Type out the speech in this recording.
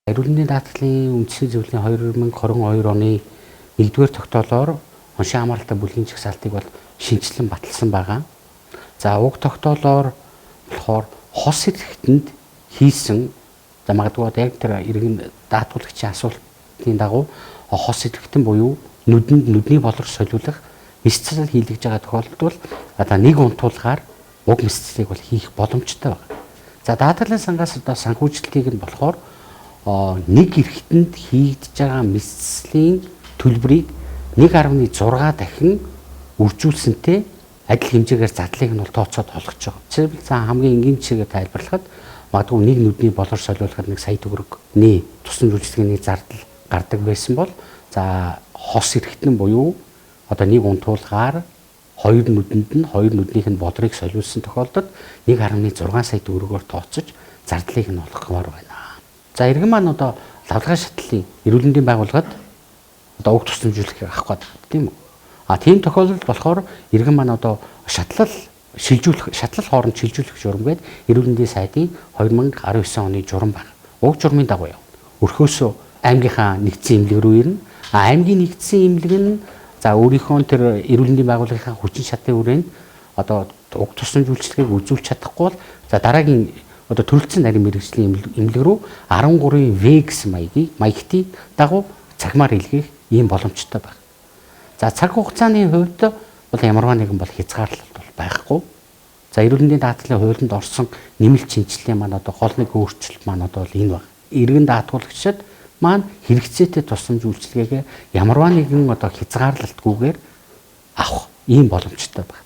Эрүүл мэндийн даатгалын үндэсний зөвлөлийн 2022 оны 1-р тогтоолоор оншин хамааралтай бүлгийн жагсаалтыг бол шинжилэн баталсан байгаа. За уг тогтоолоор болохоор хос идэвхтэнд хийсэн магадгүй яг тэр иргэн даатгуулагчийн асуултын дагуу хос идэвхтэн буюу нүдний болор солиулах мэсцэл хийлгэж байгаа тохиолдолд бол одоо нэг унтуулгаар уг мэсцлийг бол хийх боломжтой байна. За даатгалын сангаас одоо санхүүжилтийг нь болохоор нэг эрхтэнд хийгдэж байгаа мэсцлийн төлбөрийг 1.6 дахин үржүүлсэнтэй адил хэмжээгээр задлыг нь бол тооцоод олгож байгаа. Жишээлбэл за хамгийн энгийн жишээгээр тайлбарлахад магадгүй нэг нүдний болор солиулахад 1 сая төгрөг тусламж үйлчилгээний зардал гардаг байсан бол за хос эрхтэн буюу одоо нэг унтуулгаар хоёр нүдэнд нь хоёр нүднийх нь бодрыг солиулсан тохиолдолд 1.6 сая төгрөгөөр тооцож зардлыг нь олгохмоор байна. За иргэн маань одоо лавлгай шатлалын эрүүл мэндийн байгууллагад одоо уг тусламжуулалтыг авах гэдэг тийм үү? Тийм тохиолдолд болохоор иргэн маань одоо шатлал хооронд шилжүүлэх журам гээд эрүүл мэндийн сайдын 2019 оны журам байна. Уг журмын дагуу явна. Өрхөөсөө аймгийнхаа нэгдсэн эмнэлэг рүү ирнэ. Аймгийн нэгдсэн эмнэлэг нь за өөрийнхөө тэр эрүүл мэндийн байгууллагынхаа хүчин чадлын хүрээнд одоо уг тусламж үйлчилгээг үзүүлж чадахгүй бол за дараагийн одоо төрөлцсөн нарийн мэргэжлийн эмнэлэг рүү 13-ийн В гэсэн маягтын дагуу цагмаар илгээх ийм боломжтой байна. За цаг хугацааны хувьд бол ямарваа нэгэн бол хязгаарлалт бол байхгүй. За эрүүл мэндийн даатгалын хуулинд орсон нэмэлт шинжилгээ маань одоо гол нэг өөрчлөлт маань одоо бол энэ байна. Иргэн даатгуулагчид маань хэрэгцээтэй тусламж үйлчилгээгээ ямарваа нэгэн одоо хязгаарлалтгүйгээр авах ийм боломжтой байна.